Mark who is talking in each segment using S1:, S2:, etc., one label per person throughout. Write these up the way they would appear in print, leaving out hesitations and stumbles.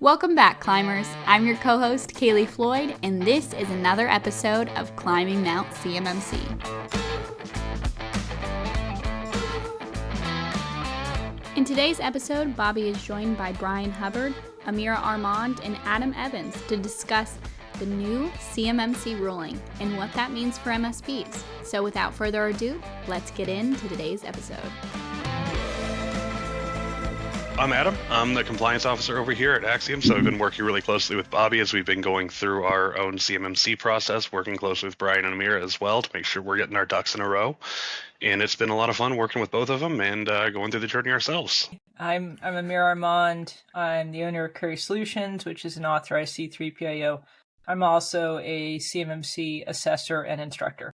S1: Welcome back, climbers. I'm your co-host, Kaylee Floyd, and this is another episode of Climbing Mount CMMC. In today's episode, Bobby is joined by Brian Hubbard, Amira Armond, and Adam Evans to discuss the new CMMC ruling and what that means for MSPs. So without further ado, let's get into today's episode.
S2: I'm Adam. I'm the compliance officer over here at Axiom, so I've been working really closely with Bobby as we've been going through our own CMMC process, working closely with Brian and Amira as well to make sure we're getting our ducks in a row. And it's been a lot of fun working with both of them and going through the journey ourselves.
S3: I'm Amira Armond. I'm the owner of Curry Solutions, which is an authorized C3PIO. I'm also a CMMC assessor and instructor.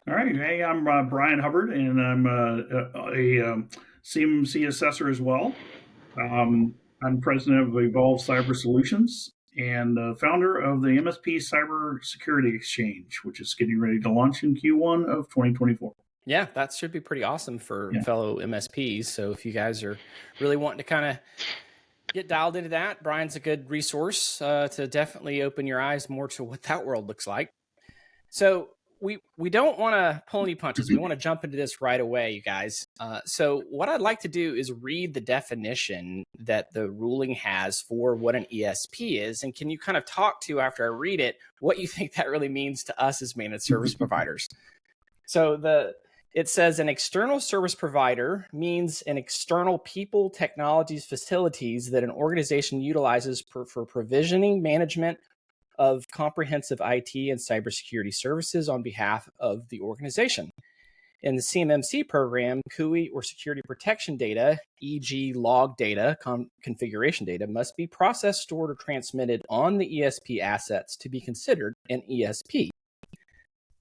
S4: All right. Hey, I'm Brian Hubbard, and I'm a CMMC assessor as well. I'm president of Evolve Cyber Solutions and founder of the MSPs Cyber Exchange, which is getting ready to launch in Q1 of 2024.
S5: Yeah, that should be pretty awesome for fellow MSPs. So if you guys are really wanting to kind of get dialed into that, Brian's a good resource to definitely open your eyes more to what that world looks like. So we don't want to pull any punches. We want to jump into this right away, you guys. So what I'd like to do is read the definition that the ruling has for what an ESP is. And can you kind of talk to, after I read it, what you think that really means to us as managed service providers? So it says an external service provider means an external people, technologies, facilities that an organization utilizes for provisioning, management of comprehensive IT and cybersecurity services on behalf of the organization. In the CMMC program, CUI or security protection data, e.g. log data, configuration data, must be processed, stored, or transmitted on the ESP assets to be considered an ESP.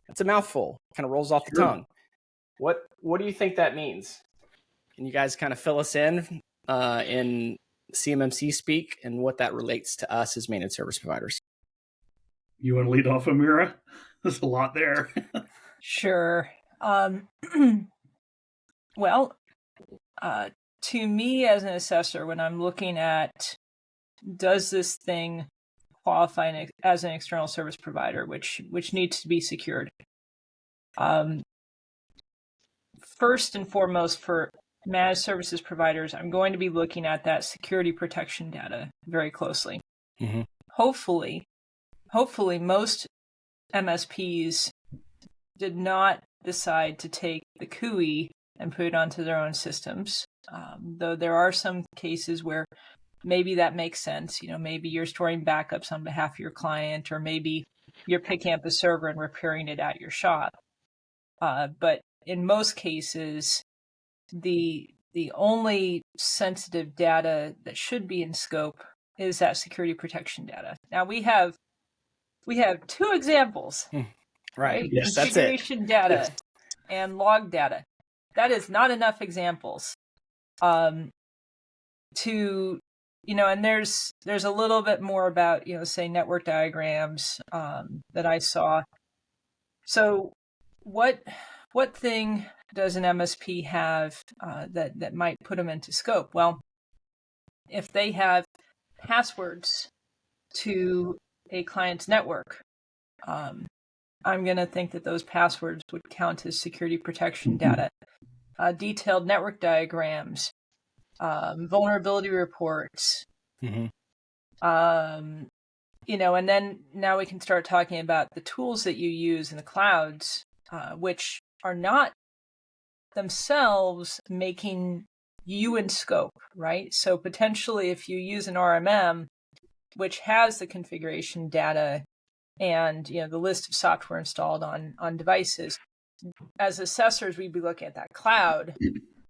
S5: That's a mouthful, kind of rolls off the tongue. What do you think that means? Can you guys kind of fill us in CMMC speak and what that relates to us as managed service providers?
S4: You want to lead off, Amira? There's a lot there.
S3: Sure. Well, to me as an assessor, when I'm looking at does this thing qualify as an external service provider, which needs to be secured. First and foremost, for managed services providers, I'm going to be looking at that security protection data very closely. Mm-hmm. Hopefully, most MSPs did not decide to take the CUI and put it onto their own systems, though there are some cases where maybe that makes sense. You know, maybe you're storing backups on behalf of your client, or maybe you're picking up a server and repairing it at your shop. But in most cases, the only sensitive data that should be in scope is that security protection data. Now we have two examples,
S5: right?
S3: Yes, configuration data and log data. That is not enough examples and there's a little bit more about, say network diagrams that I saw. So what thing does an MSP have that might put them into scope? Well, if they have passwords to a client's network, I'm going to think that those passwords would count as security protection data. Detailed network diagrams, vulnerability reports, mm-hmm. And then now we can start talking about the tools that you use in the clouds, which are not themselves making you in scope, right? So potentially if you use an RMM, which has the configuration data and the list of software installed on devices, as assessors, we'd be looking at that cloud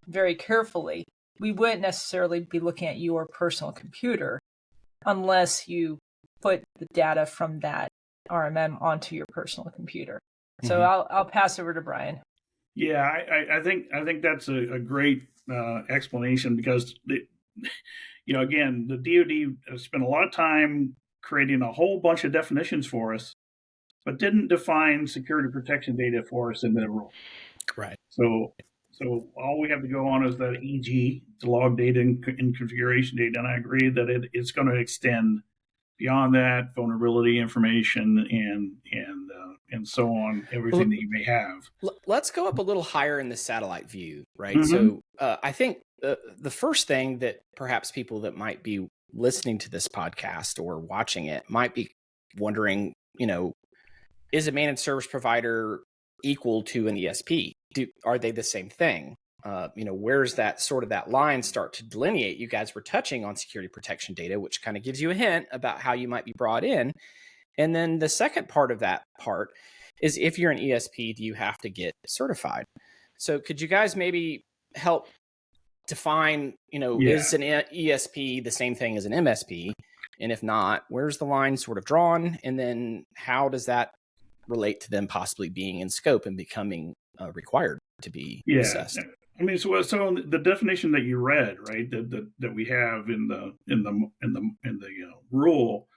S3: very carefully. We wouldn't necessarily be looking at your personal computer unless you put the data from that RMM onto your personal computer. So mm-hmm. I'll pass over to Brian.
S4: Yeah, I think that's a great explanation, because again, the DoD spent a lot of time creating a whole bunch of definitions for us, but didn't define security protection data for us in the rule.
S5: Right.
S4: So So all we have to go on is that EG, the log data and configuration data, and I agree that it's going to extend beyond that vulnerability information and so on, everything that you may have.
S5: Let's go up a little higher in the satellite view, right?
S4: Mm-hmm.
S5: So I think the first thing that perhaps people that might be listening to this podcast or watching it might be wondering, is a managed service provider equal to an ESP? Are they the same thing? Where's that line start to delineate? You guys were touching on security protection data, which kind of gives you a hint about how you might be brought in. And then the second part of that part is, if you're an ESP, do you have to get certified? So could you guys maybe help define, is an ESP the same thing as an MSP? And if not, where's the line sort of drawn? And then how does that relate to them possibly being in scope and becoming required to be assessed?
S4: I mean, so the definition that you read, right, that we have in the rule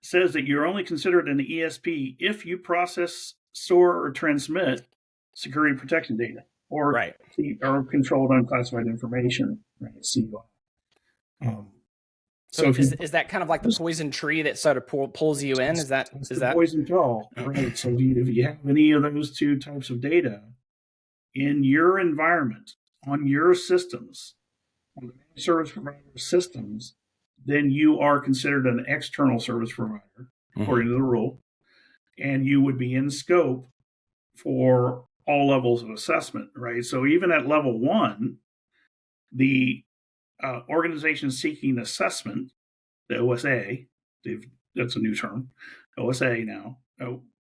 S4: says that you're only considered an ESP if you process, store, or transmit security protection data, or controlled unclassified information, right? CUI.
S5: So is that kind of like the poison tree that sort of pulls you in? Is that
S4: poison pill? Right. So if you have any of those two types of data in your environment, on your systems, on the managed service provider systems, then you are considered an external service provider, according to the rule, and you would be in scope for all levels of assessment, right? So even at level 1, the organization seeking assessment, the OSA, that's a new term, OSA now,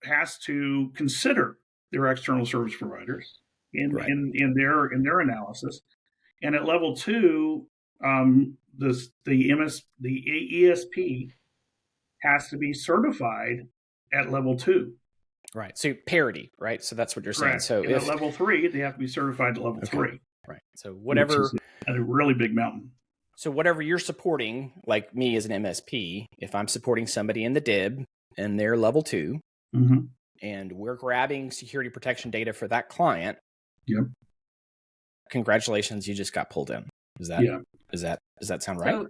S4: has to consider their external service providers in their analysis. And at level 2, the ESP has to be certified at level 2.
S5: Right. So parity, right? So that's what you're saying.
S4: Correct.
S5: So
S4: at level 3, they have to be certified at level 3.
S5: Right. So whatever,
S4: at a really big mountain.
S5: So whatever you're supporting, like me as an MSP, if I'm supporting somebody in the DIB and they're level 2, and we're grabbing security protection data for that client, congratulations, you just got pulled in. Does that sound right?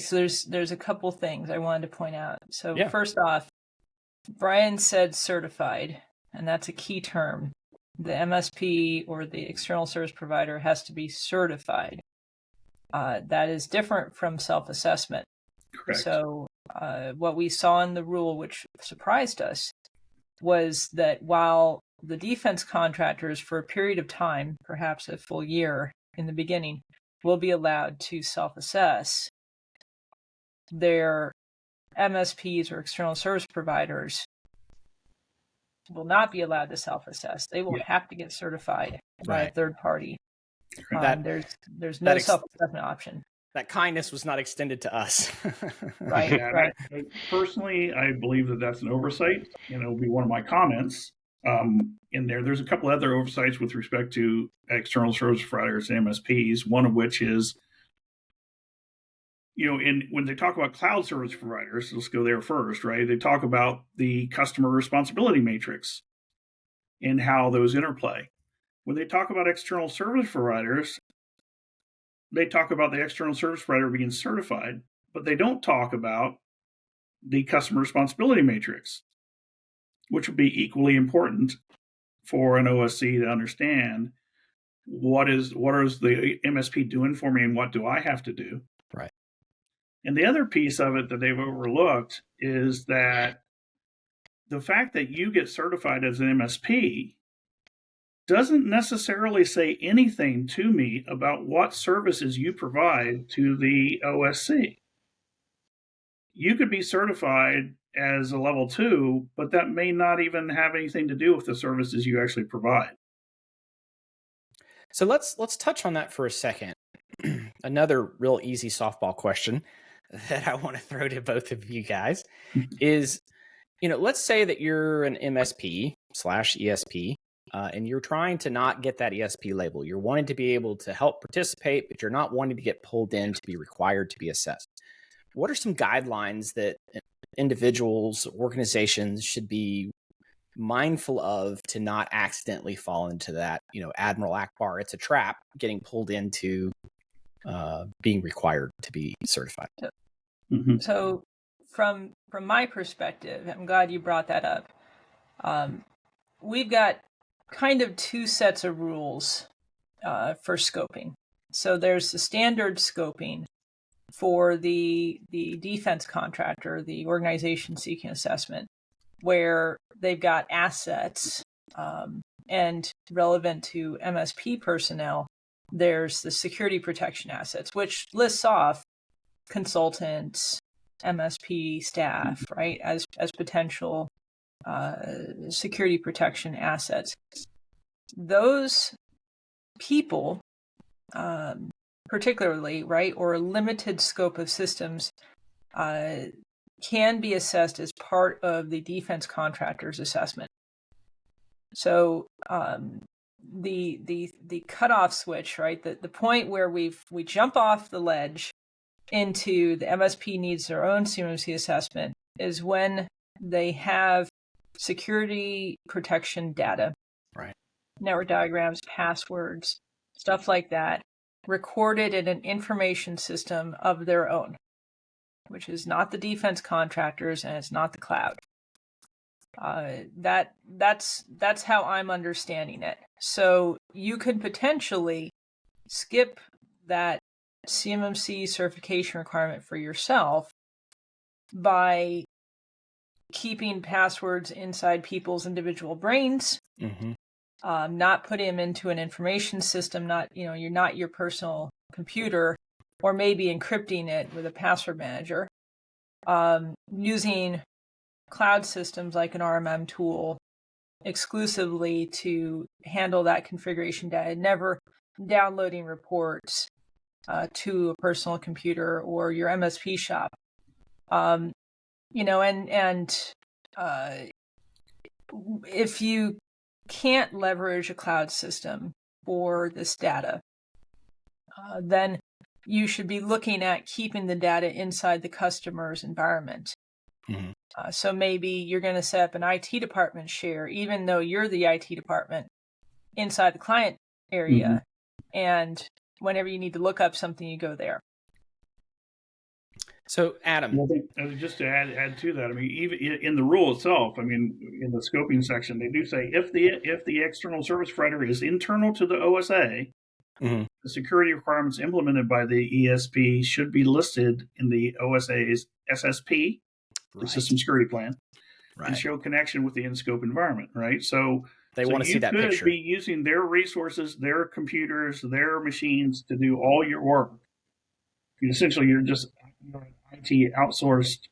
S3: So there's a couple things I wanted to point out. So first off, Brian said certified, and that's a key term. The MSP or the external service provider has to be certified. That is different from self-assessment.
S4: Correct.
S3: So what we saw in the rule, which surprised us, was that while the defense contractors for a period of time, perhaps a full year in the beginning, will be allowed to self-assess, their MSPs or external service providers will not be allowed to self-assess. They will have to get certified by a third party. There's no self-assessment option.
S5: That kindness was not extended to us.
S3: Right.
S4: Personally, I believe that that's an oversight, and it'll be one of my comments in there. There's a couple other oversights with respect to external service providers and MSPs, one of which is, when they talk about cloud service providers, let's go there first, right? They talk about the customer responsibility matrix and how those interplay. When they talk about external service providers, they talk about the external service provider being certified, but they don't talk about the customer responsibility matrix, which would be equally important for an OSC to understand what is the MSP doing for me and what do I have to do.
S5: Right.
S4: And the other piece of it that they've overlooked is that the fact that you get certified as an MSP doesn't necessarily say anything to me about what services you provide to the OSC. You could be certified as a level 2, but that may not even have anything to do with the services you actually provide.
S5: So let's touch on that for a second. Another real easy softball question that I want to throw to both of you guys is, let's say that you're an MSP/ESP, and you're trying to not get that ESP label. You're wanting to be able to help participate, but you're not wanting to get pulled in to be required to be assessed. What are some guidelines that individuals, organizations should be mindful of to not accidentally fall into that, Admiral Akbar, it's a trap, getting pulled into being required to be certified.
S3: So from my perspective, I'm glad you brought that up. We've got kind of two sets of rules for scoping. So there's the standard scoping for the defense contractor, the organization seeking assessment, where they've got assets and relevant to MSP personnel, there's the security protection assets, which lists off consultants, MSP staff, right, as potential security protection assets. Those people, particularly, right, or a limited scope of systems, can be assessed as part of the defense contractor's assessment. So the cutoff switch, right, the point where we jump off the ledge into the MSP needs their own CMMC assessment is when they have security protection data,
S5: right,
S3: network diagrams, passwords, stuff like that, recorded in an information system of their own, which is not the defense contractors and it's not the cloud. That's how I'm understanding it. So you could potentially skip that CMMC certification requirement for yourself by keeping passwords inside people's individual brains, not putting them into an information system, you're not your personal computer, or maybe encrypting it with a password manager, using cloud systems like an RMM tool exclusively to handle that configuration data, never downloading reports to a personal computer or your MSP shop. If you can't leverage a cloud system for this data, then you should be looking at keeping the data inside the customer's environment. So maybe you're going to set up an IT department share, even though you're the IT department, inside the client area. And whenever you need to look up something, you go there.
S5: So, Adam.
S4: Well, just to add to that, I mean, even in the rule itself, I mean, in the scoping section, they do say if the external service provider is internal to the OSA, the security requirements implemented by the ESP should be listed in the OSA's SSP, the System Security Plan, and show connection with the in-scope environment, right? So
S5: they want to see that picture.
S4: You could be using their resources, their computers, their machines to do all your work. Essentially, you're an IT outsourced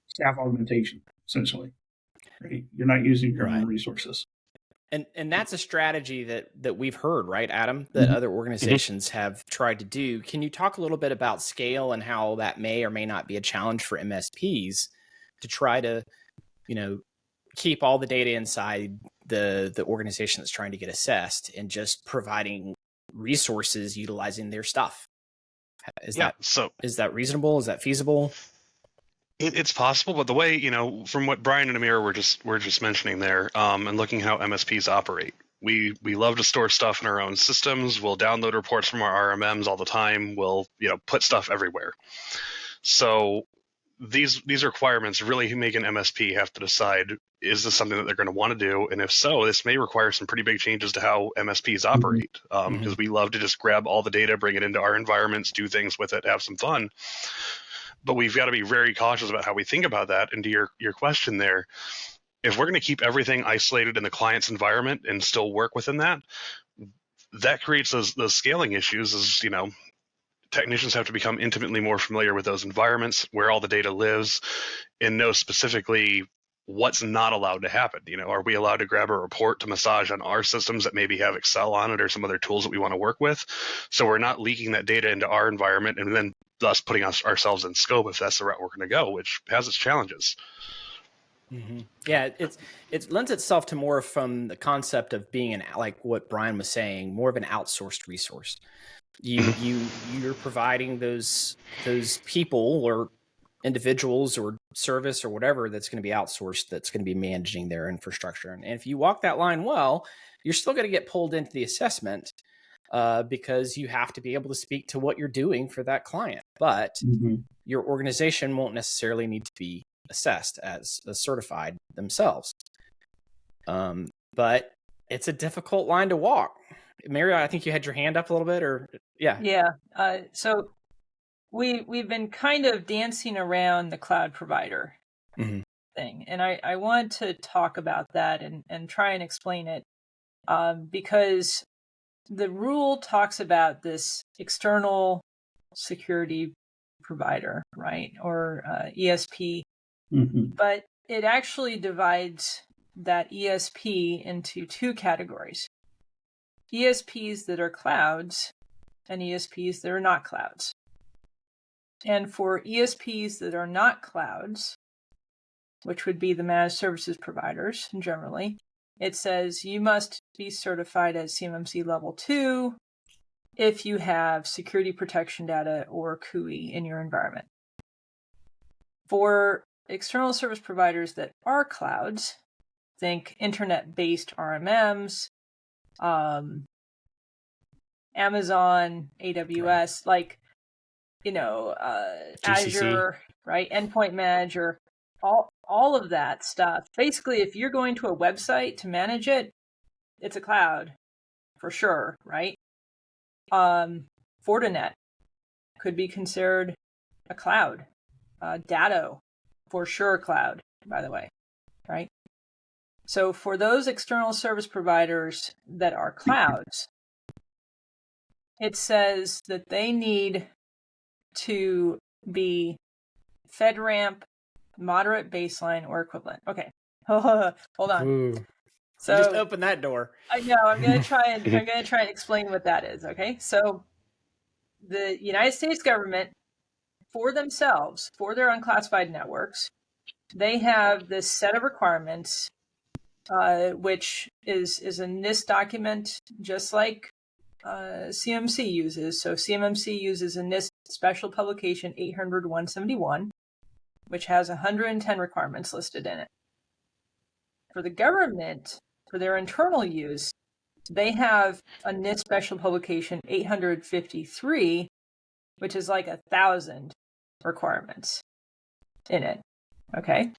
S4: staff augmentation, essentially. Right? You're not using your own resources.
S5: And that's a strategy that we've heard, right, Adam, that other organizations have tried to do. Can you talk a little bit about scale and how that may or may not be a challenge for MSPs to try to, keep all the data inside the organization that's trying to get assessed and just providing resources utilizing their stuff? Is that reasonable? Is that feasible?
S2: It's possible, but the way, from what Brian and Amira were just mentioning there, and looking how MSPs operate, we love to store stuff in our own systems. We'll download reports from our RMMs all the time. We'll put stuff everywhere. So these requirements really make an MSP have to decide, is this something that they're going to want to do, and if so, this may require some pretty big changes to how MSPs operate. Because we love to just grab all the data, bring it into our environments, do things with it, have some fun. But we've got to be very cautious about how we think about that. And to your question there, if we're going to keep everything isolated in the client's environment and still work within that, that creates those scaling issues. As technicians have to become intimately more familiar with those environments, where all the data lives, and know specifically what's not allowed to happen. Are we allowed to grab a report to massage on our systems that maybe have Excel on it or some other tools that we want to work with? So we're not leaking that data into our environment and then thus putting ourselves in scope if that's the route we're going to go, which has its challenges.
S5: Yeah, it lends itself to more from the concept of being like what Brian was saying, more of an outsourced resource. You're providing those people or individuals or service or whatever that's going to be outsourced that's going to be managing their infrastructure. And if you walk that line well, you're still going to get pulled into the assessment because you have to be able to speak to what you're doing for that client. But your organization won't necessarily need to be assessed as certified themselves. But it's a difficult line to walk. Mary, I think you had your hand up a little bit, or yeah.
S3: Yeah. So we've been kind of dancing around the cloud provider thing, and I want to talk about that and try and explain it because the rule talks about this external security provider, right, or ESP, but it actually divides that ESP into two categories: ESPs that are clouds and ESPs that are not clouds. And for ESPs that are not clouds, which would be the managed services providers generally, it says you must be certified as CMMC Level 2 if you have security protection data or CUI in your environment. For external service providers that are clouds, think internet-based RMMs, Amazon, AWS, like, Azure, right? Endpoint Manager, all of that stuff. Basically, if you're going to a website to manage it, it's a cloud for sure, right? Fortinet could be considered a cloud. Datto, for sure, cloud, by the way, right? So for those external service providers that are clouds, it says that they need to be FedRAMP moderate baseline or equivalent. Okay, hold on.
S5: Ooh.
S3: So
S5: you just open that door.
S3: I know. I'm gonna try and explain what that is. Okay, so the United States government, for themselves, for their unclassified networks, they have this set of requirements, which is a NIST document, just like CMMC uses. So CMMC uses a NIST Special Publication 800-171, which has 110 requirements listed in it. For the government, for their internal use, they have a NIST Special Publication 853, which is like 1,000 requirements in it. Okay.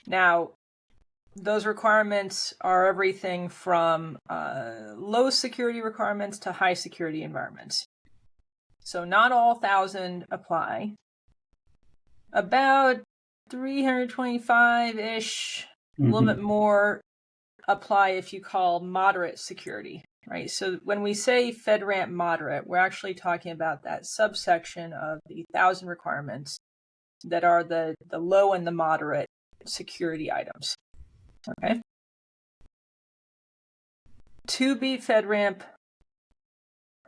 S3: Now, those requirements are everything from low security requirements to high security environments. So not all 1,000 apply. About 325-ish, a little bit more, apply if you call moderate security, right? So when we say FedRAMP moderate, we're actually talking about that subsection of the 1,000 requirements that are the low and the moderate security items. Okay. To be FedRAMP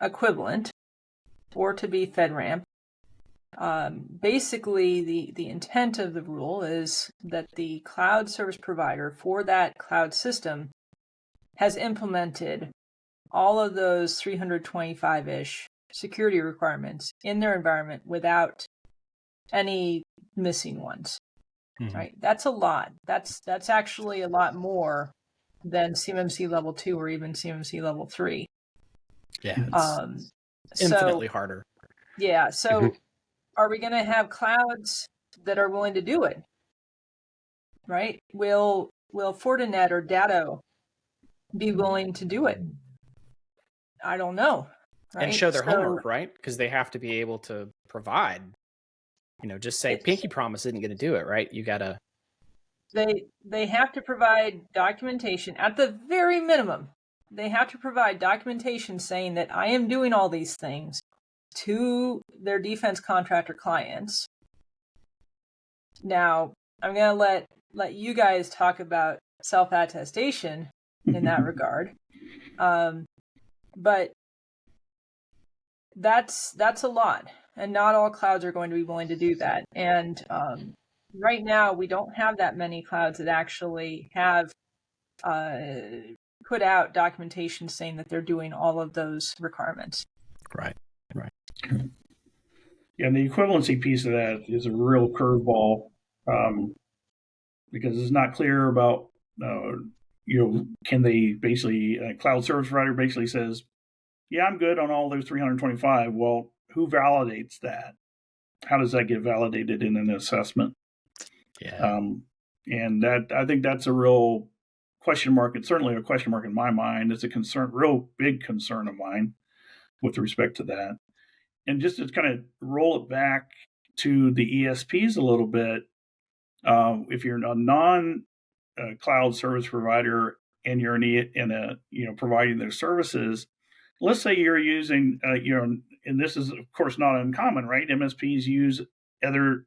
S3: equivalent, or to be FedRAMP, basically the intent of the rule is that the cloud service provider for that cloud system has implemented all of those 325-ish security requirements in their environment without any missing ones. Right? That's a lot. That's actually a lot more than CMMC Level 2 or even CMMC Level 3.
S5: Yeah, it's infinitely harder.
S3: Yeah. So are we going to have clouds that are willing to do it? Right? Will Fortinet or Datto be willing to do it? I don't know. Right?
S5: And show their homework, right? Because they have to be able to provide. Just say pinky promise isn't going to do it, right? You got to.
S3: They have to provide documentation at the very minimum. They have to provide documentation saying that I am doing all these things to their defense contractor clients. Now, I'm going to let you guys talk about self-attestation in that regard. But that's a lot. And not all clouds are going to be willing to do that. And right now, we don't have that many clouds that actually have put out documentation saying that they're doing all of those requirements.
S5: Right.
S4: And the equivalency piece of that is a real curveball, because it's not clear about, can they basically, a cloud service provider basically says, yeah, I'm good on all those 325. Well, who validates that? How does that get validated in an assessment?
S5: Yeah.
S4: And that, I think that's a real question mark. It's certainly a question mark in my mind. It's a concern, real big concern of mine with respect to that. And just to kind of roll it back to the ESPs a little bit, if you're a non-cloud service provider and you're providing their services, let's say you're using, and this is of course not uncommon, right? MSPs use other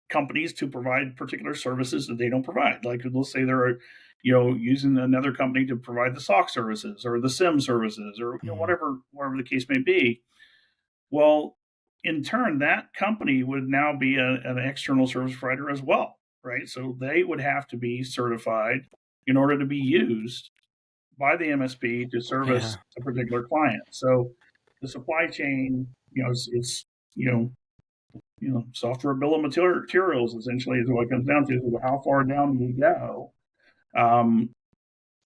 S4: companies to provide particular services that they don't provide. Like let's say they're, using another company to provide the SOC services or the SIM services or whatever the case may be. Well, in turn, that company would now be an external service provider as well, right? So they would have to be certified in order to be used by the MSP to service a particular client. So the supply chain, it's software bill of materials essentially is what it comes down to. So how far down do you go?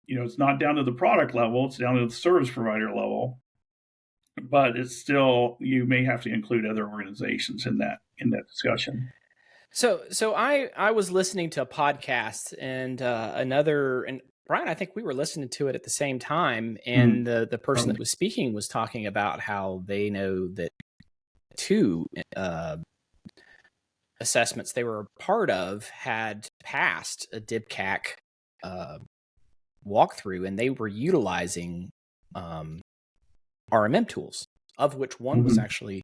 S4: It's not down to the product level; it's down to the service provider level. But it's still, you may have to include other organizations in that discussion.
S5: So I was listening to a podcast and and Brian, I think we were listening to it at the same time, and the person that was speaking was talking about how they know that two assessments they were a part of had passed a DICAK walkthrough, and they were utilizing RMM tools, of which one was actually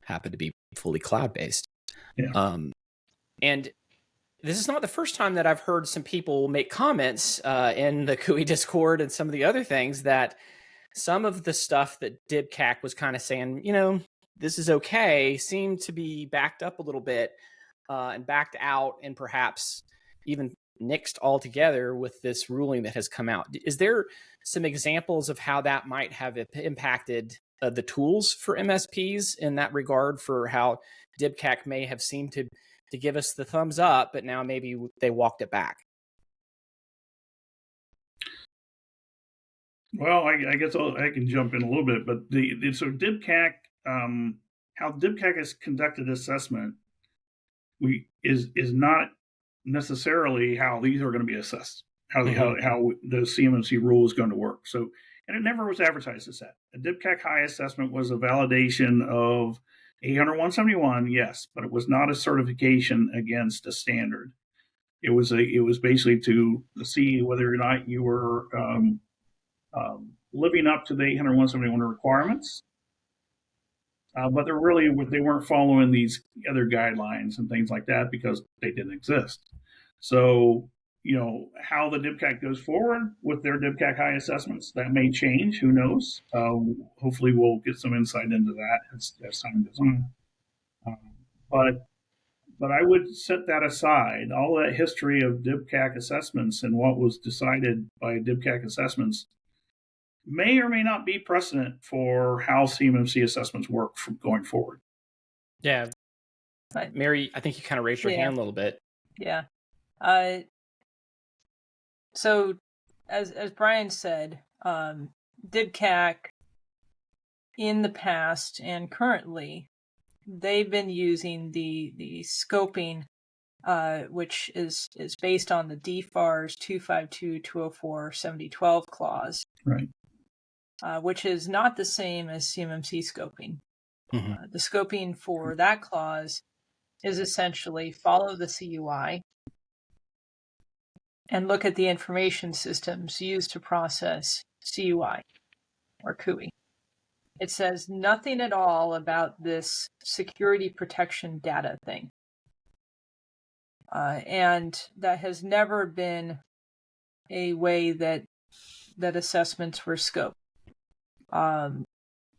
S5: happened to be fully cloud-based.
S4: Yeah.
S5: And this is not the first time that I've heard some people make comments in the CUI Discord and some of the other things that some of the stuff that DICAK was kind of saying, this is okay, seemed to be backed up a little bit and backed out and perhaps even nixed altogether with this ruling that has come out. Is there some examples of how that might have impacted the tools for MSPs in that regard, for how DICAK may have seemed to give us the thumbs up, but now maybe they walked it back?
S4: Well, I guess I can jump in a little bit, but so DICAK, how DICAK has conducted assessment, is not necessarily how these are going to be assessed, how the CMMC rule is going to work. So, and it never was advertised as that. A DICAK high assessment was a validation of 800-171, yes, but it was not a certification against a standard. It was basically to see whether or not you were living up to the 800-171 requirements. But they weren't following these other guidelines and things like that because they didn't exist. So, how the DICAK goes forward with their DICAK high assessments, that may change. Who knows? Hopefully, we'll get some insight into that as time goes on. But I would set that aside. All that history of DICAK assessments and what was decided by DICAK assessments may or may not be precedent for how CMMC assessments work from going forward.
S5: Yeah. Mary, I think you kind of raised your hand a little bit.
S3: Yeah. So as Brian said, DICAK in the past and currently, they've been using the scoping, which is based on the DFARS 252-204-7012 clause.
S4: Right.
S3: Which is not the same as CMMC scoping. The scoping for that clause is essentially follow the CUI and look at the information systems used to process CUI or CUI. It says nothing at all about this security protection data thing. And that has never been a way that assessments were scoped.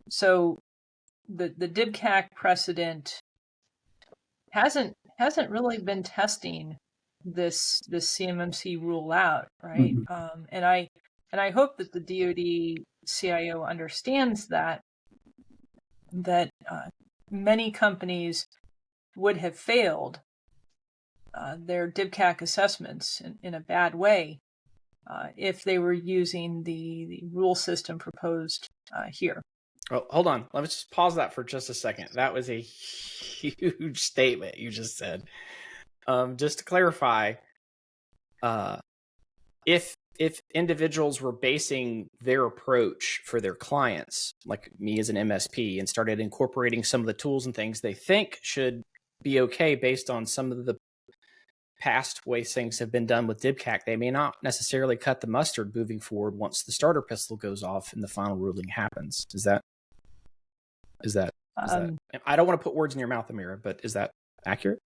S3: So the DICAK precedent hasn't really been testing this CMMC rule out, right? And I hope that the DoD CIO understands that many companies would have failed their DICAK assessments in a bad way if they were using the rule system proposed here.
S5: Oh, hold on. Let's just pause that for just a second. That was a huge statement you just said. Just to clarify, if individuals were basing their approach for their clients, like me as an MSP, and started incorporating some of the tools and things they think should be okay based on some of the past ways things have been done with DICAK, they may not necessarily cut the mustard moving forward once the starter pistol goes off and the final ruling happens. Is that I don't want to put words in your mouth, Amira, but is that accurate?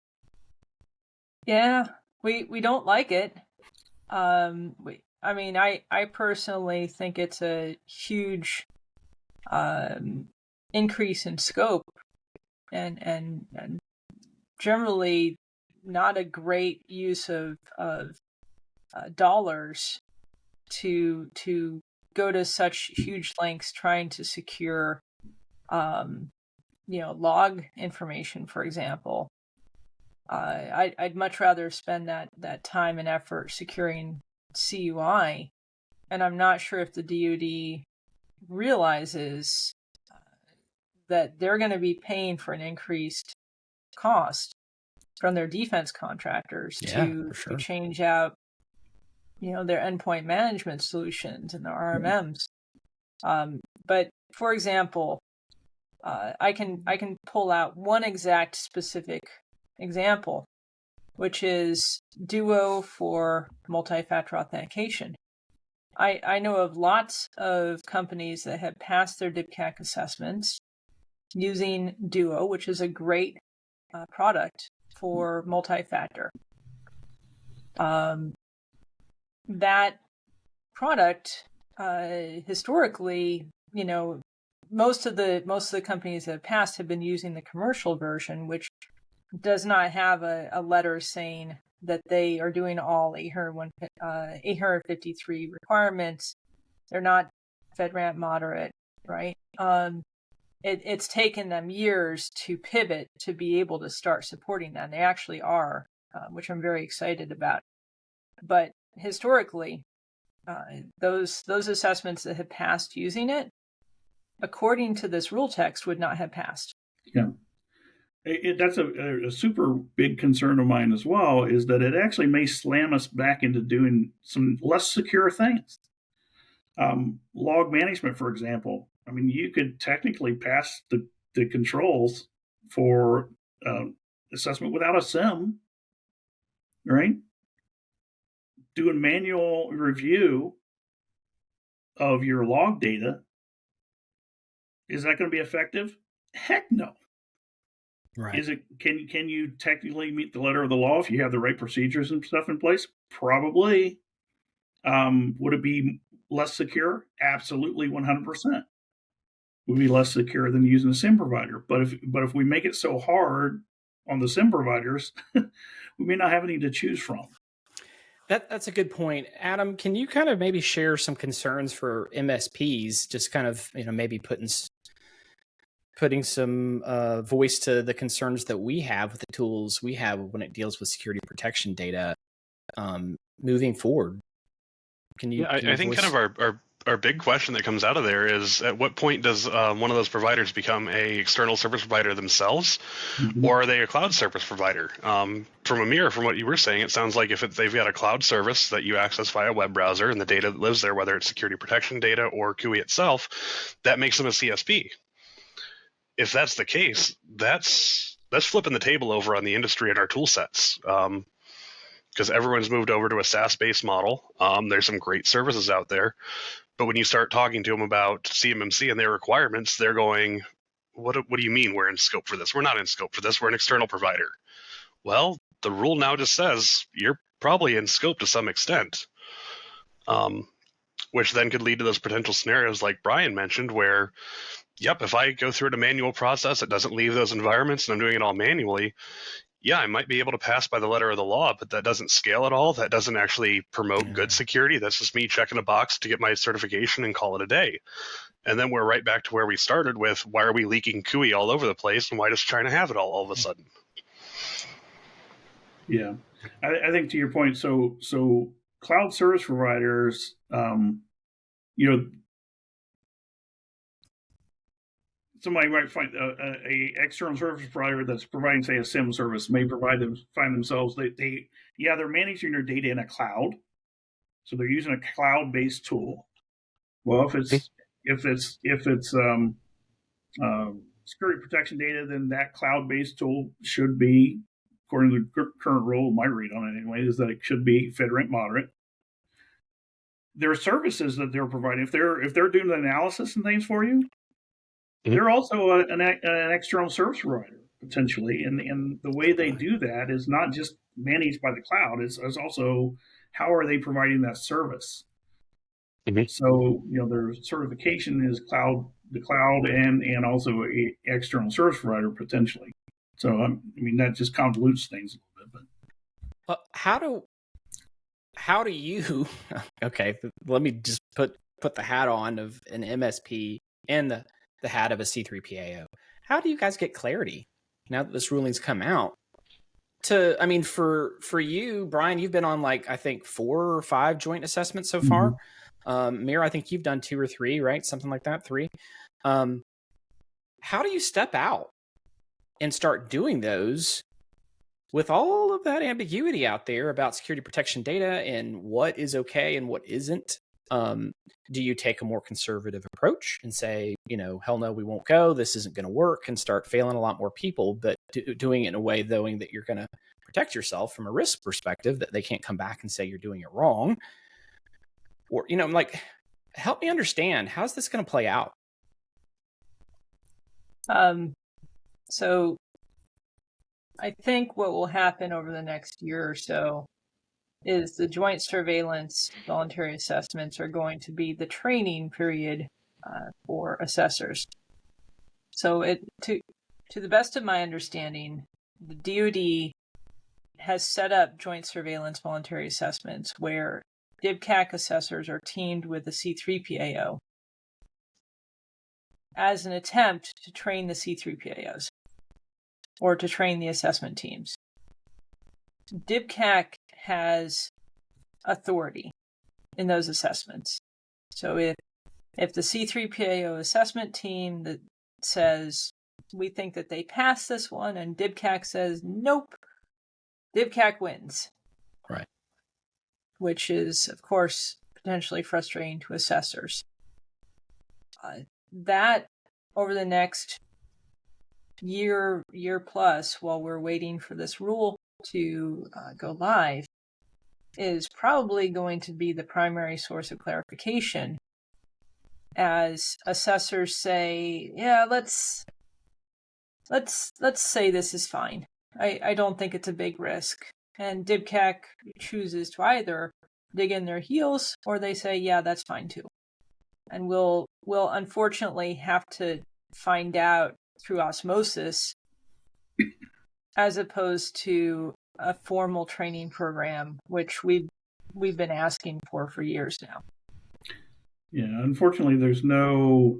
S3: Yeah, we don't like it. I personally think it's a huge increase in scope and generally not a great use of dollars to go to such huge lengths trying to secure log information, for example. I'd much rather spend that time and effort securing CUI, and I'm not sure if the DoD realizes that they're going to be paying for an increased cost from their defense contractors to change out, their endpoint management solutions and their RMMs. But for example, I can pull out one exact specific example, which is Duo for multi-factor authentication. I know of lots of companies that have passed their DICAK assessments using Duo, which is a great product for multi-factor. That product, historically, most of the companies that have passed have been using the commercial version, which does not have a letter saying that they are doing all 853 requirements. They're not FedRAMP moderate, right? It's taken them years to pivot to be able to start supporting that. And they actually are, which I'm very excited about. But historically, those assessments that have passed using it, according to this rule text, would not have passed.
S4: Yeah. That's a super big concern of mine as well, is that it actually may slam us back into doing some less secure things. Log management, for example. I mean, you could technically pass the controls for assessment without a SIM, right? Doing manual review of your log data. Is that going to be effective? Heck no.
S5: Right.
S4: Is it? Can you technically meet the letter of the law if you have the right procedures and stuff in place? Probably. Would it be less secure? Absolutely, 100%. Would be less secure than using a SIM provider. But if we make it so hard on the SIM providers, we may not have any to choose from.
S5: That's a good point. Adam, can you kind of maybe share some concerns for MSPs, just kind of, maybe putting some voice to the concerns that we have with the tools we have when it deals with security protection data moving forward?
S2: I think kind of our big question that comes out of there is, at what point does one of those providers become a external service provider themselves, or are they a cloud service provider? From Amira, from what you were saying, it sounds like if they've got a cloud service that you access via a web browser and the data that lives there, whether it's security protection data or GUI itself, that makes them a CSP. If that's the case, that's flipping the table over on the industry and our tool sets. Because everyone's moved over to a SaaS-based model. There's some great services out there. But when you start talking to them about CMMC and their requirements, they're going, what do you mean we're in scope for this? We're not in scope for this. We're an external provider. Well, the rule now just says you're probably in scope to some extent, which then could lead to those potential scenarios like Brian mentioned where, yep, if I go through a manual process, it doesn't leave those environments and I'm doing it all manually, yeah, I might be able to pass by the letter of the law, but that doesn't scale at all. That doesn't actually promote good security. That's just me checking a box to get my certification and call it a day. And then we're right back to where we started with, why are we leaking CUI all over the place, and why does China have it all of a sudden?
S4: Yeah, I think to your point, so cloud service providers, somebody might find a external service provider that's providing, say, a SIM service may find themselves they're managing their data in a cloud, so they're using a cloud-based tool. Well, if it's security protection data, then that cloud-based tool should be, according to the current rule, my read on it anyway, is that it should be FedRAMP moderate. There are services that they're providing. If they're doing the analysis and things for you, they're also an external service provider potentially, and the way they do that is not just managed by the cloud. It's also how are they providing that service. So their certification is the cloud, and also a external service provider potentially. So that just convolutes things a little bit.
S5: But how do you? Okay, let me just put the hat on of an MSP and the hat of a C3PAO. How do you guys get clarity now that this ruling's come out? For you, Brian, you've been on I think 4 or 5 joint assessments so far. Amira, I think you've done 2 or 3, right? Something like that, 3. How do you step out and start doing those with all of that ambiguity out there about security protection data and what is okay and what isn't? Do you take a more conservative approach and say, hell no, we won't go, this isn't going to work, and start failing a lot more people, but doing it in a way knowing that you're going to protect yourself from a risk perspective, that they can't come back and say you're doing it wrong? Or, help me understand, how's this going to play out?
S3: So I think what will happen over the next year or so is the joint surveillance voluntary assessments are going to be the training period for assessors. So to the best of my understanding, the DoD has set up joint surveillance voluntary assessments where DICAK assessors are teamed with the C3PAO as an attempt to train the C3PAOs or to train the assessment teams. DICAK has authority in those assessments. So if the C3PAO assessment team that says, we think that they passed this one, and DICAK says, nope, DICAK wins.
S5: Right.
S3: Which is, of course, potentially frustrating to assessors. That, over the next year plus, while we're waiting for this rule to go live, is probably going to be the primary source of clarification as assessors say, yeah, let's say this is fine. I don't think it's a big risk. And DICAK chooses to either dig in their heels or they say, yeah, that's fine too. And we'll unfortunately have to find out through osmosis as opposed to a formal training program, which we've been asking for years now.
S4: Yeah, unfortunately, there's no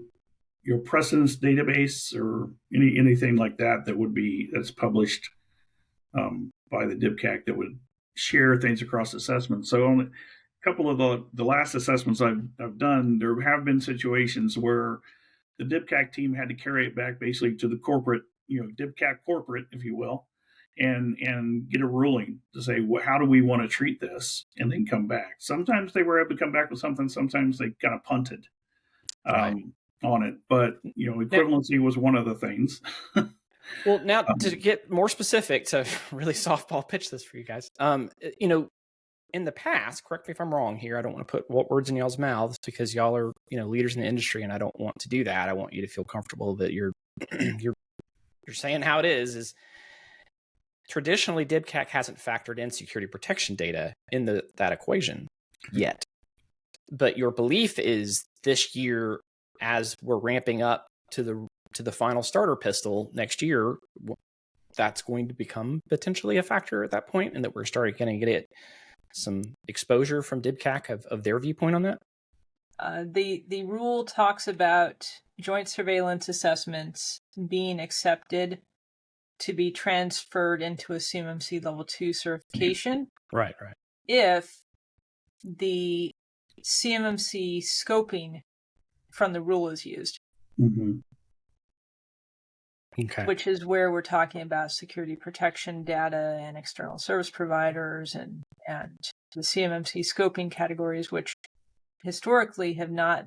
S4: precedence database or anything like that's published by the DICAK that would share things across assessments. So on a couple of the last assessments I've done, there have been situations where the DICAK team had to carry it back basically to the corporate, DICAK corporate, if you will, and get a ruling to say, how do we want to treat this, and then come back. Sometimes they were able to come back with something. Sometimes they kind of punted on it. But, equivalency was one of the things.
S5: Well, now to get more specific, to really softball pitch this for you guys, in the past, correct me if I'm wrong here, I don't want to put words in y'all's mouths because y'all are, leaders in the industry, and I don't want to do that. I want you to feel comfortable that you're saying how it is traditionally DICAK hasn't factored in security protection data in that equation yet. But your belief is this year, as we're ramping up to the final starter pistol next year, that's going to become potentially a factor at that point, and that we're starting to get some exposure from DICAK of their viewpoint on that?
S3: The rule talks about joint surveillance assessments being accepted to be transferred into a CMMC Level 2 certification.
S5: Right.
S3: If the CMMC scoping from the rule is used.
S4: Mm-hmm.
S5: Okay.
S3: Which is where we're talking about security protection data and external service providers and the CMMC scoping categories, which historically have not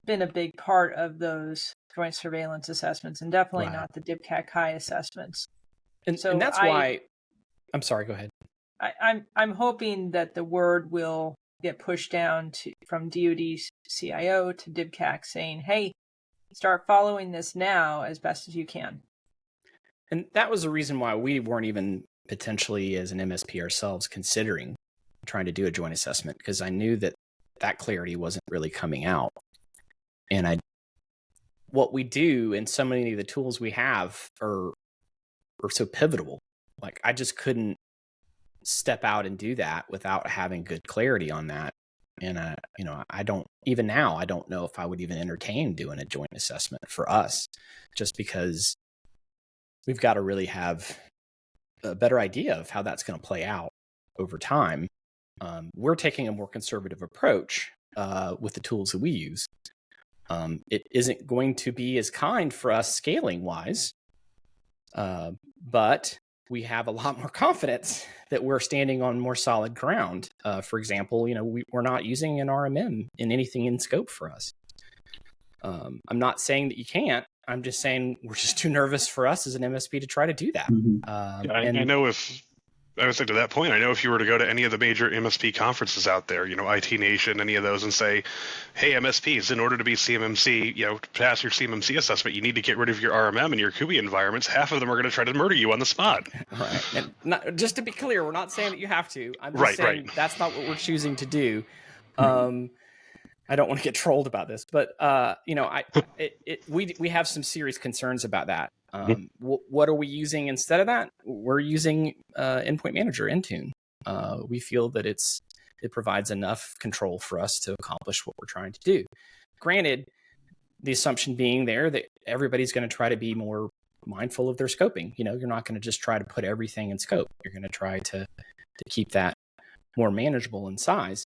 S3: been a big part of those joint surveillance assessments, and definitely not the DICAK high assessments.
S5: And that's why, I'm sorry, go ahead.
S3: I'm hoping that the word will get pushed down from DoD CIO to DICAK saying, hey, start following this now as best as you can.
S5: And that was the reason why we weren't even potentially as an MSP ourselves considering trying to do a joint assessment, because I knew that clarity wasn't really coming out. And what we do and so many of the tools we have are so pivotal. Like, I just couldn't step out and do that without having good clarity on that. And I don't know if I would even entertain doing a joint assessment for us, just because we've got to really have a better idea of how that's going to play out over time. We're taking a more conservative approach with the tools that we use. It isn't going to be as kind for us scaling wise, but we have a lot more confidence that we're standing on more solid ground. For example, we're not using an RMM in anything in scope for us. I'm not saying that you can't. I'm just saying we're just too nervous for us as an MSP to try to do that.
S4: Mm-hmm.
S2: I know I would say to that point, I know if you were to go to any of the major MSP conferences out there, IT Nation, any of those, and say, hey, MSPs, in order to be CMMC, to pass your CMMC assessment, you need to get rid of your RMM and your KUBI environments. Half of them are going to try to murder you on the spot.
S5: Right. And just to be clear, we're not saying that you have to. I'm just saying that's not what we're choosing to do. I don't want to get trolled about this, but we have some serious concerns about that. What are we using instead of that? We're using Endpoint Manager, Intune. We feel that it provides enough control for us to accomplish what we're trying to do. Granted, the assumption being there that everybody's going to try to be more mindful of their scoping. You're not going to just try to put everything in scope. You're going to try to keep that more manageable in size.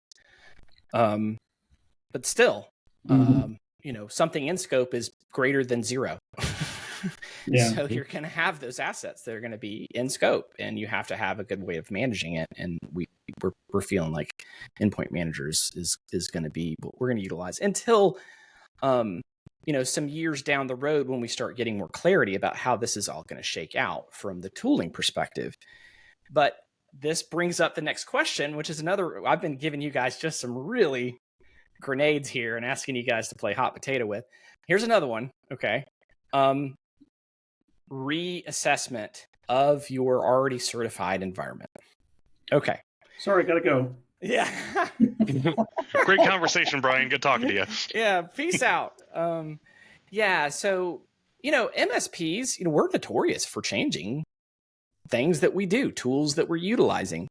S5: But still, something in scope is greater than zero.
S4: Yeah.
S5: So you're going to have those assets that are going to be in scope, and you have to have a good way of managing it. And we're feeling like Endpoint Managers is going to be what we're going to utilize until, some years down the road when we start getting more clarity about how this is all going to shake out from the tooling perspective. But this brings up the next question, which is I've been giving you guys just some really grenades here and asking you guys to play hot potato with. Here's another one. Okay. Reassessment of your already certified environment. Okay.
S4: Sorry, gotta go.
S5: Yeah.
S2: Great conversation, Brian. Good talking to you.
S5: Yeah. Peace out. Yeah. So, MSPs, we're notorious for changing things that we do, tools that we're utilizing.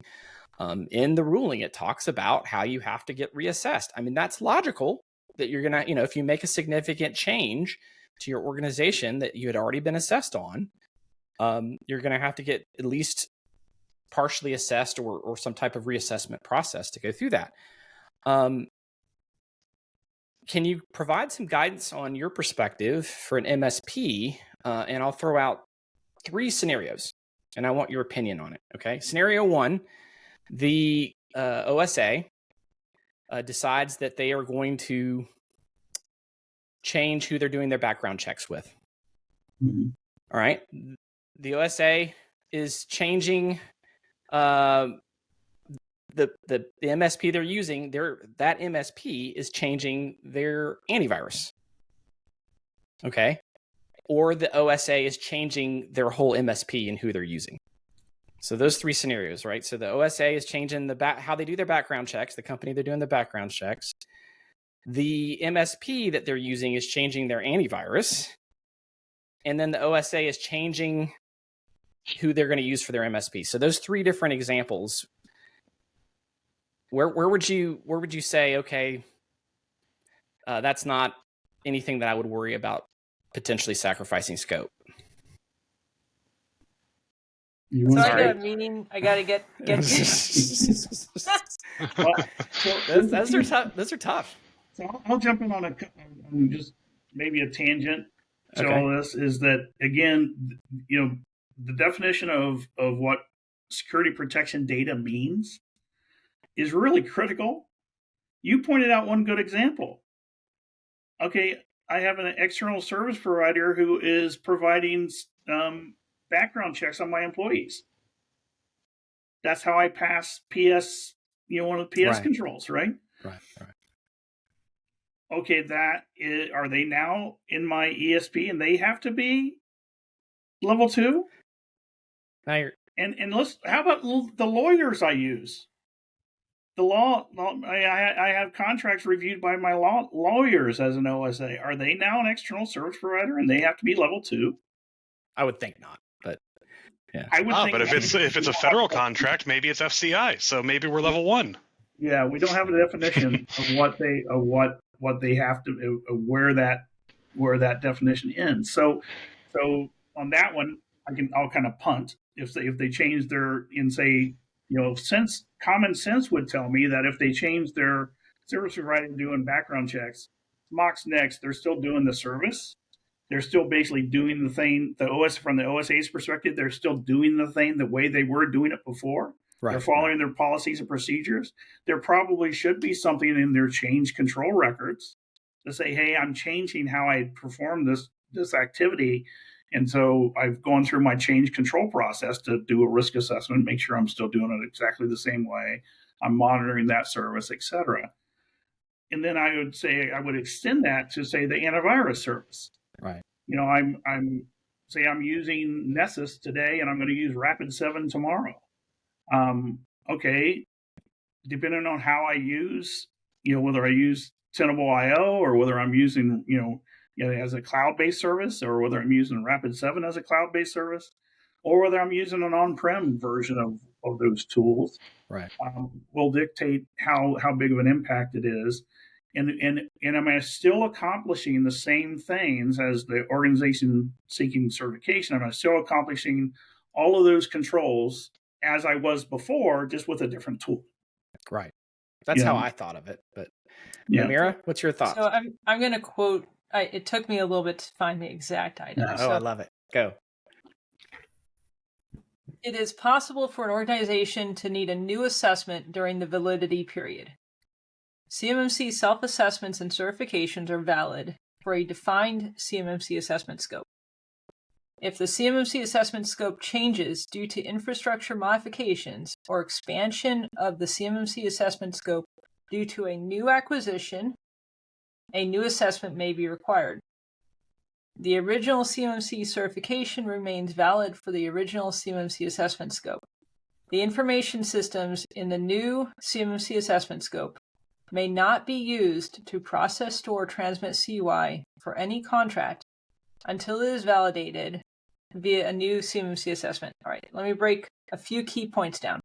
S5: In the ruling, it talks about how you have to get reassessed. I mean, that's logical that you're going to, if you make a significant change to your organization that you had already been assessed on, you're going to have to get at least partially assessed or some type of reassessment process to go through that. Can you provide some guidance on your perspective for an MSP? And I'll throw out 3 scenarios, and I want your opinion on it. Okay. Scenario 1, the OSA decides that they are going to change who they're doing their background checks with.
S4: Mm-hmm.
S5: All right. The OSA is changing the MSP they're using. That MSP is changing their antivirus. Okay. Or the OSA is changing their whole MSP and who they're using. So those 3 scenarios, right? So the OSA is changing how they do their background checks, the company they're doing the background checks. The MSP that they're using is changing their antivirus. And then the OSA is changing who they're going to use for their MSP. So those three different examples, where would you say, okay, that's not anything that I would worry about potentially sacrificing scope?
S3: So I got a meeting. I got to get.
S5: Those are tough.
S4: So I'll jump in on just maybe a tangent to
S5: Okay.
S4: all this. Is that, again, the definition of what security protection data means is really critical. You pointed out one good example. Okay, I have an external service provider who is providing background checks on my employees. That's how I pass PS, one of the PS controls, right?
S5: Right.
S4: Okay, are they now in my ESP and they have to be level 2?
S5: Now
S4: and how about the lawyers I use? The law, I have contracts reviewed by my lawyers as an OSA. Are they now an external service provider and they have to be level 2?
S5: I would think not, but yeah.
S4: I would think,
S2: but if it's a federal contract, maybe it's FCI. So maybe we're level 1.
S4: Yeah, we don't have a definition of what they have to, where that definition ends. So on that one, I'll kind of punt. If they change their, and say, since common sense would tell me that if they change their service provider doing background checks, Mox next, they're still doing the service. They're still basically doing the thing, from the OSA's perspective, they're still doing the thing the way they were doing it before. Right. They're following their policies and procedures. There probably should be something in their change control records to say, hey, I'm changing how I perform this activity. And so I've gone through my change control process to do a risk assessment, make sure I'm still doing it exactly the same way. I'm monitoring that service, et cetera. And then I would extend that to, say, the antivirus service.
S5: Right.
S4: I'm using Nessus today and I'm going to use Rapid7 tomorrow. Okay, depending on how I use, whether I use Tenable.io or whether I'm using, as a cloud-based service, or whether I'm using Rapid7 as a cloud-based service, or whether I'm using an on-prem version of those tools,
S5: right,
S4: will dictate how big of an impact it is. And am I still accomplishing the same things as the organization seeking certification? Am I still accomplishing all of those controls as I was before, just with a different tool?
S5: Right. That's how I thought of it. But Amira, what's your thoughts?
S3: So I'm going to quote. It took me a little bit to find the exact item.
S5: Oh, I love it. Go.
S3: It is possible for an organization to need a new assessment during the validity period. CMMC self-assessments and certifications are valid for a defined CMMC assessment scope. If the CMMC assessment scope changes due to infrastructure modifications or expansion of the CMMC assessment scope due to a new acquisition, a new assessment may be required. The original CMMC certification remains valid for the original CMMC assessment scope. The information systems in the new CMMC assessment scope may not be used to process, store, transmit CUI for any contract until it is validated via a new CMMC assessment. All right, let me break a few key points down.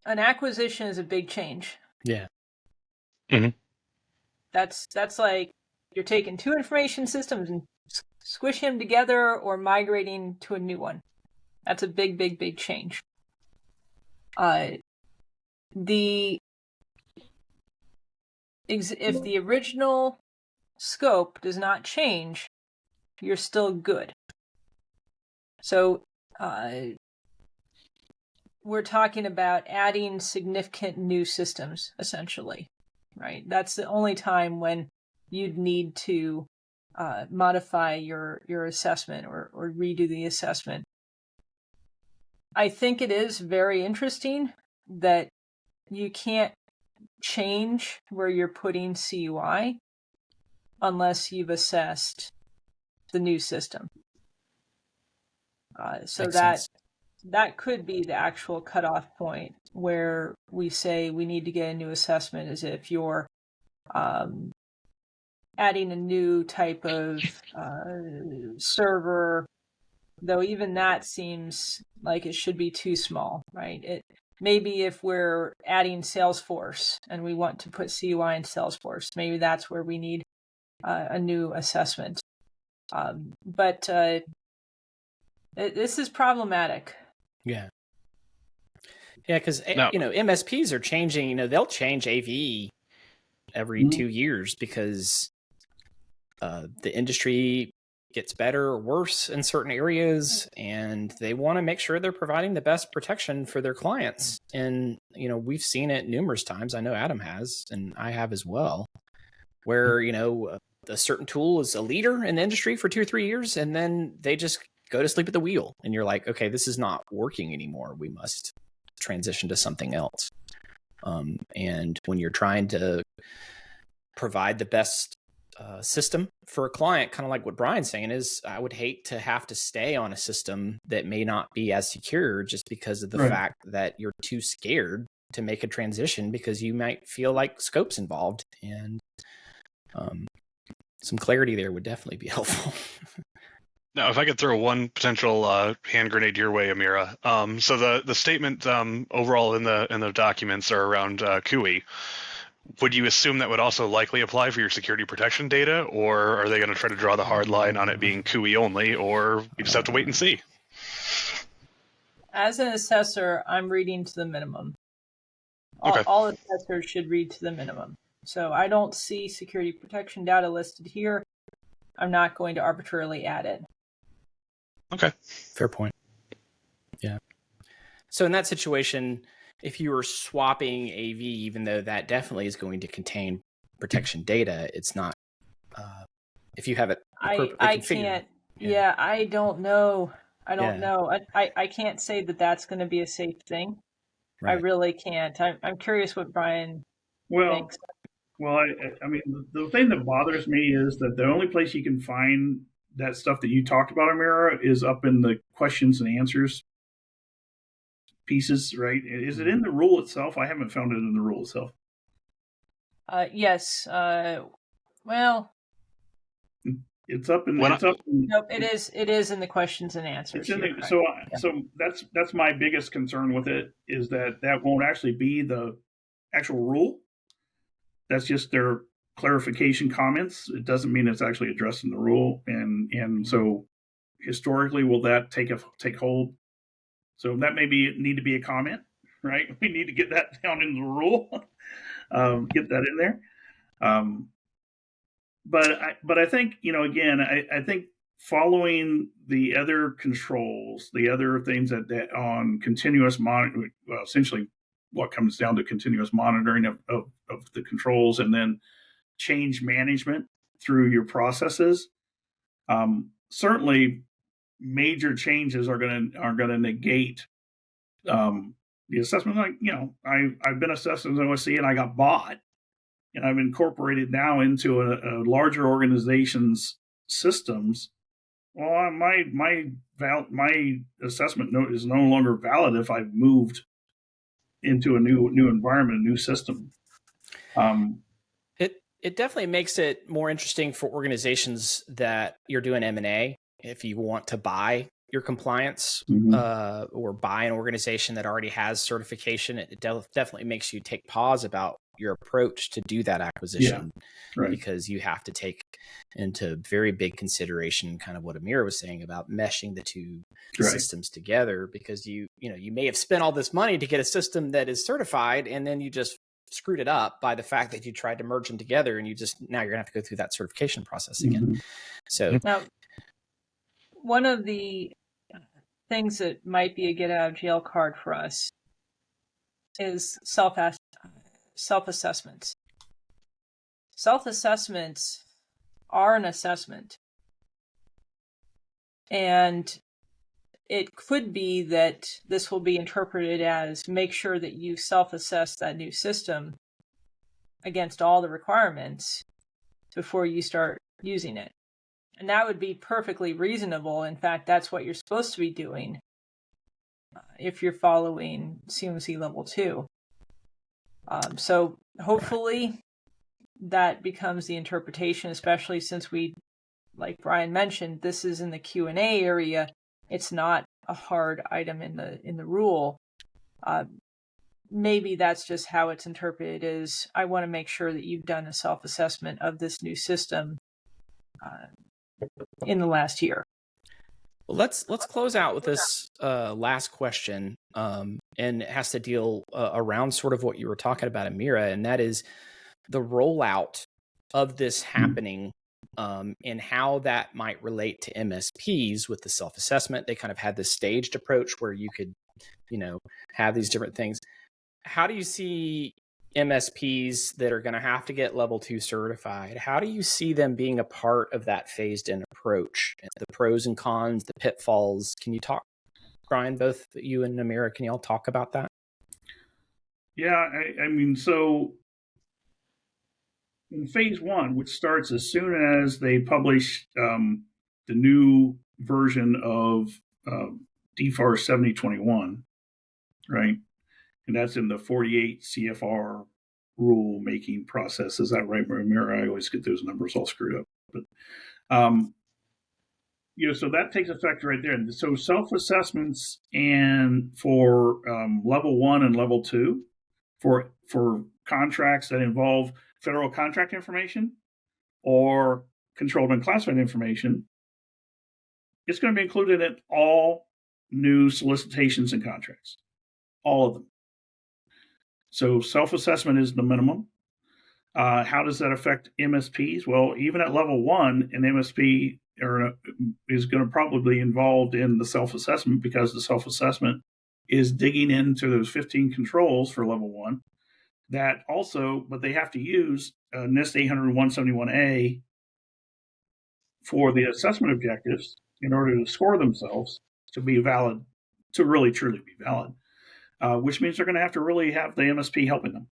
S3: An acquisition is a big change.
S5: Yeah.
S2: Mm-hmm.
S3: That's like you're taking two information systems and squishing them together or migrating to a new one. That's a big, big, big change. If the original scope does not change, you're still good. So we're talking about adding significant new systems, essentially, right? That's the only time when you'd need to modify your assessment or redo the assessment. I think it is very interesting that you can't change where you're putting CUI unless you've assessed the new system. So that could be the actual cutoff point where we say we need to get a new assessment, is if you're adding a new type of server though even that seems like it should be too small, right? Maybe if we're adding Salesforce and we want to put CUI in Salesforce, maybe that's where we need a new assessment. But this is problematic.
S5: Yeah. Yeah, because MSPs are changing. They'll change AV every 2 years because the industry gets better or worse in certain areas, and they want to make sure they're providing the best protection for their clients. And we've seen it numerous times. I know Adam has, and I have as well, where a certain tool is a leader in the industry for 2 or 3 years, and then they just go to sleep at the wheel, and you're like, okay, this is not working anymore. We must transition to something else. And when you're trying to provide the best system for a client, kind of like what Brian's saying is, I would hate to have to stay on a system that may not be as secure just because of the fact that you're too scared to make a transition because you might feel like scope's involved, and some clarity there would definitely be helpful.
S2: Now, if I could throw one potential hand grenade your way, Amira. So the statement overall in the documents are around CUI. Would you assume that would also likely apply for your security protection data, or are they going to try to draw the hard line on it being CUI only, or we just have to wait and see?
S3: As an assessor, I'm reading to the minimum.
S2: Okay.
S3: All assessors should read to the minimum. So I don't see security protection data listed here. I'm not going to arbitrarily add it.
S2: Okay.
S5: Fair point. Yeah. So in that situation, if you were swapping AV, even though that definitely is going to contain protection data, it's not, if you have it.
S3: I can't. Yeah, I don't know. I don't know. I can't say that that's going to be a safe thing. Right. I really can't. I'm curious what Brian thinks.
S4: Well, I mean, the thing that bothers me is that the only place you can find that stuff that you talked about, Amira, is up in the questions and answers pieces, right? Is it in the rule itself? I haven't found it in the rule itself.
S3: Yes. Well,
S4: it's up in.
S3: Nope, it is. It is in the questions and answers.
S4: So that's my biggest concern with it, is that won't actually be the actual rule. That's just their clarification comments. It doesn't mean it's actually addressed in the rule. And so historically, will that take hold? So that need to be a comment, right? We need to get that down in the rule, get that in there. But I think, again, I think following the other controls, the other things that on continuous monitoring, well, essentially what comes down to continuous monitoring of the controls, and then change management through your processes. Certainly, major changes are going to negate the assessment. Like, I've been assessed as an OSC and I got bought, and I've incorporated now into a larger organization's systems. Well, my assessment note is no longer valid if I've moved into a new environment, a new system.
S5: It definitely makes it more interesting for organizations that you're doing M&A. If you want to buy your compliance, or buy an organization that already has certification, it definitely makes you take pause about your approach to do that acquisition, because you have to take into very big consideration kind of what Amira was saying about meshing the two systems together, because you may have spent all this money to get a system that is certified, and then you just screwed it up by the fact that you tried to merge them together, and now you're gonna have to go through that certification process again. So
S3: now, one of the things that might be a get out of jail card for us is self-assessments. Self-assessments are an assessment. And it could be that this will be interpreted as make sure that you self-assess that new system against all the requirements before you start using it. And that would be perfectly reasonable. In fact, that's what you're supposed to be doing if you're following CMMC Level 2. So hopefully that becomes the interpretation, especially since we, like Brian mentioned, this is in the Q&A area. it's not a hard item in the rule. Maybe that's just how it's interpreted, is I want to make sure that you've done a self-assessment of this new system in the last year.
S5: Well, let's close out with this last question, and it has to deal around sort of what you were talking about, Amira, and that is the rollout of this happening, and how that might relate to MSPs with the self-assessment. They kind of had this staged approach where you could, have these different things. How do you see MSPs that are going to have to get level 2 certified? How do you see them being a part of that phased in approach? The pros and cons, the pitfalls. Can you talk, Brian, both you and Amira, can y'all talk about that?
S4: Yeah, I mean, so in phase 1, which starts as soon as they publish the new version of DFAR 7021, right? And that's in the 48 CFR rule making process. Is that right, Amira? I always get those numbers all screwed up. But so that takes effect right there. So self-assessments and for level 1 and level 2 for contracts that involve federal contract information or controlled and classified information, it's going to be included in all new solicitations and contracts, all of them. So self-assessment is the minimum. How does that affect MSPs? Well, even at level 1, an MSP is going to probably be involved in the self-assessment, because the self-assessment is digging into those 15 controls for level 1. That also, but they have to use NIST 800-171A for the assessment objectives in order to score themselves to be valid, to really truly be valid. Which means they're going to have to really have the MSP helping them.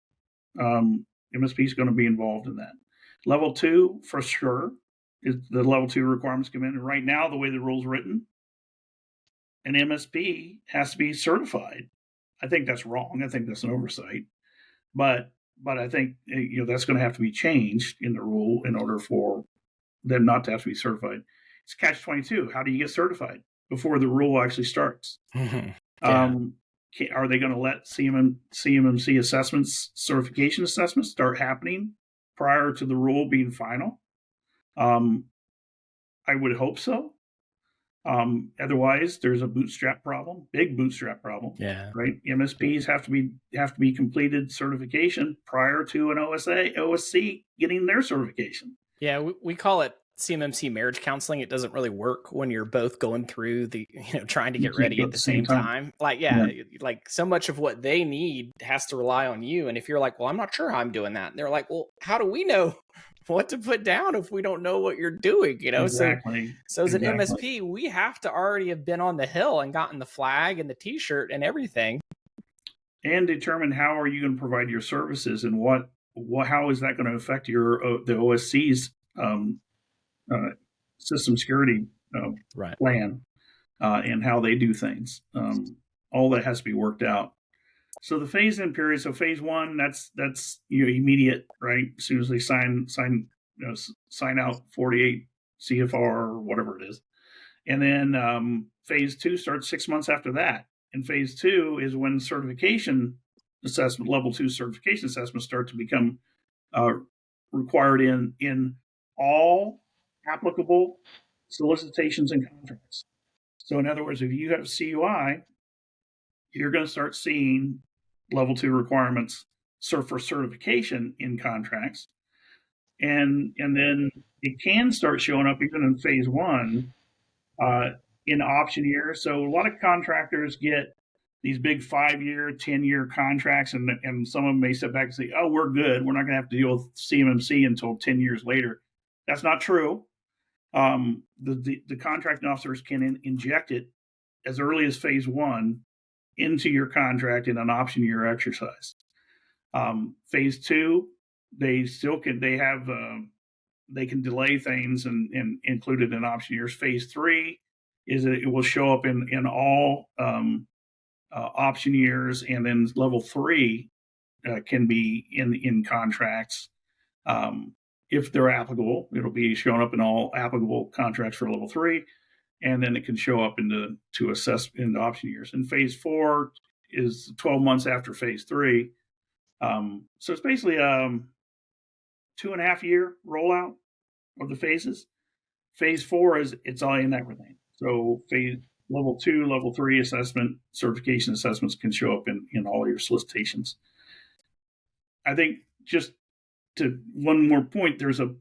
S4: MSP is going to be involved in that. Level 2, for sure, is the level 2 requirements come in. And right now, the way the rule's written, an MSP has to be certified. I think that's wrong. I think that's an oversight. But I think that's going to have to be changed in the rule in order for them not to have to be certified. It's catch-22. How do you get certified before the rule actually starts? Yeah. Are they going to let CMMC assessments, certification assessments, start happening prior to the rule being final? I would hope so. Otherwise, there's a bootstrap problem, big bootstrap problem.
S5: Yeah.
S4: Right. MSPs have to be completed certification prior to an OSC getting their certification.
S5: Yeah, we call it CMMC marriage counseling. It doesn't really work when you're both going through the, trying to get ready at the same time. Like, like so much of what they need has to rely on you. And if you're like, well, I'm not sure how I'm doing that. And they're like, well, how do we know what to put down if we don't know what you're doing?
S4: Exactly.
S5: So as an MSP, we have to already have been on the hill and gotten the flag and the t-shirt and everything.
S4: And determine how are you going to provide your services, and how is that going to affect the OSC's system security plan and how they do things. All that has to be worked out. So the phase-in period. So phase 1, that's immediate, right? As soon as they sign out 48 CFR or whatever it is, and then phase 2 starts 6 months after that. And phase 2 is when certification assessment, level 2 certification assessments start to become required in all applicable solicitations and contracts. So in other words, if you have CUI, you're going to start seeing level 2 requirements for certification in contracts. And then it can start showing up even in phase 1 in option years. So a lot of contractors get these big 5-year, 10-year contracts, and some of them may sit back and say, oh, we're good. We're not going to have to deal with CMMC until 10 years later. That's not true. The contracting officers can inject it as early as phase 1 into your contract in an option year exercise. Phase 2, they can delay things and include it in option years. Phase 3 is that it will show up in all option years, and then level 3 can be in contracts. If they're applicable, it'll be shown up in all applicable contracts for level 3. and then it can show up into option years. And phase 4 is 12 months after phase 3. So it's basically 2.5 year rollout of the phases. Phase 4 is it's all in everything. So phase level 2, level 3 assessment, certification assessments can show up in all your solicitations. I think just to one more point, there's a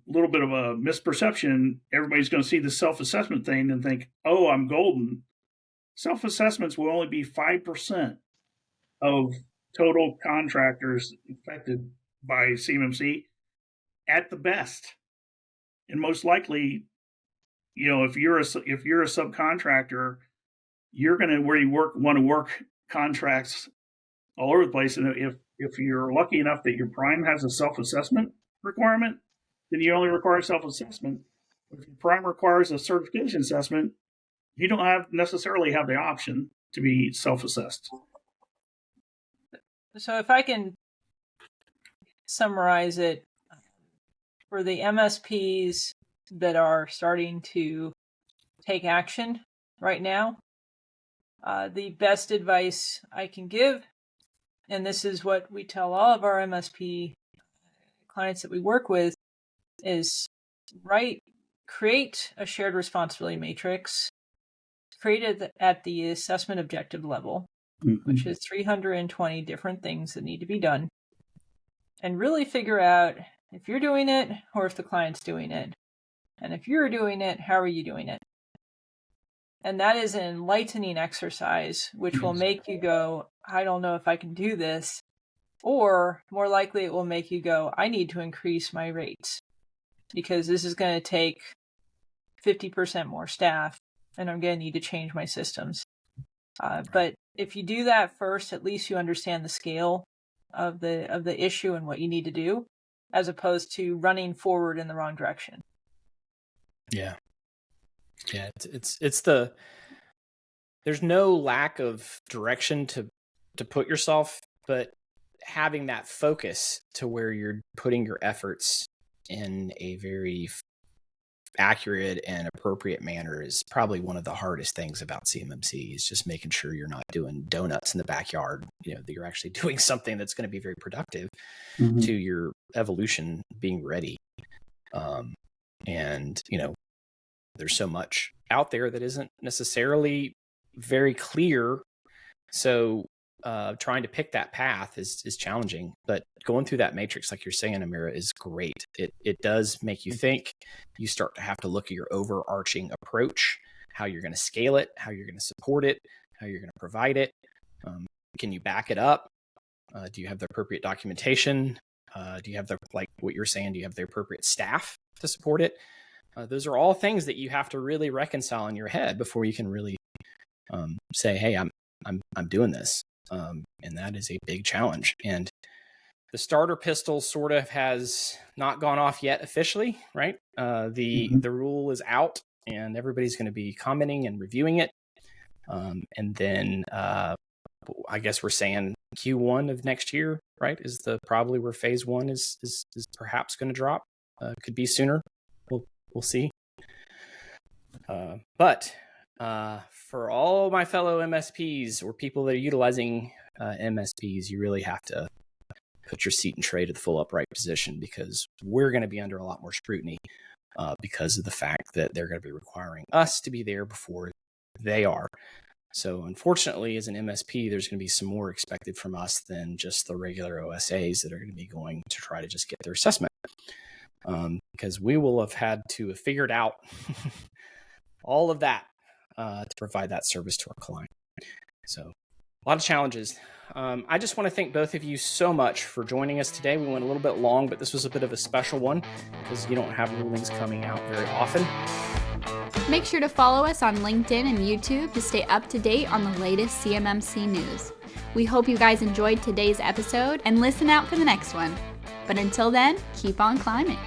S4: little bit of a misperception. Everybody's going to see the self-assessment thing and think, oh, I'm golden. Self-assessments will only be 5% of total contractors affected by CMMC at the best. And most likely, if you're a subcontractor, you're going to want to work contracts all over the place. And if you're lucky enough that your prime has a self-assessment requirement, then you only require self-assessment. If your prime requires a certification assessment, you don't necessarily have the option to be self-assessed.
S3: So if I can summarize it, for the MSPs that are starting to take action right now, the best advice I can give, and this is what we tell all of our MSP clients that we work with, is create a shared responsibility matrix, create it at the assessment objective level, which is 320 different things that need to be done, and really figure out if you're doing it or if the client's doing it. And if you're doing it, how are you doing it? And that is an enlightening exercise, which will make you go, I don't know if I can do this. Or more likely, it will make you go, I need to increase my rates because this is going to take 50% more staff and I'm going to need to change my systems. But if you do that first, at least you understand the scale of the issue and what you need to do, as opposed to running forward in the wrong direction.
S5: Yeah. It's there's no lack of direction to put yourself, but having that focus to where you're putting your efforts in a very accurate and appropriate manner is probably one of the hardest things about CMMC, is just making sure you're not doing donuts in the backyard, that you're actually doing something that's going to be very productive to your evolution being ready. And there's so much out there that isn't necessarily very clear. So trying to pick that path is challenging, but going through that matrix, like you're saying, Amira, is great. It does make you think. You start to have to look at your overarching approach, how you're going to scale it, how you're going to support it, how you're going to provide it. Can you back it up? Do you have the appropriate documentation? Do you have like what you're saying, do you have the appropriate staff to support it? Those are all things that you have to really reconcile in your head before you can really say, hey, I'm doing this. And that is a big challenge. And the starter pistol sort of has not gone off yet officially, right? The rule is out and everybody's going to be commenting and reviewing it. And then I guess we're saying Q1 of next year, right? Is probably where phase 1 is perhaps going to drop. Could be sooner. We'll see. But for all my fellow MSPs or people that are utilizing MSPs, you really have to put your seat and tray to the full upright position, because we're going to be under a lot more scrutiny because of the fact that they're going to be requiring us to be there before they are. So unfortunately, as an MSP, there's going to be some more expected from us than just the regular OSAs that are going to be going to try to just get their assessment. Because we will have had to have figured out all of that to provide that service to our client. So a lot of challenges. I just want to thank both of you so much for joining us today. We went a little bit long, but this was a bit of a special one because you don't have rulings coming out very often.
S1: Make sure to follow us on LinkedIn and YouTube to stay up to date on the latest CMMC news. We hope you guys enjoyed today's episode and listen out for the next one. But until then, keep on climbing.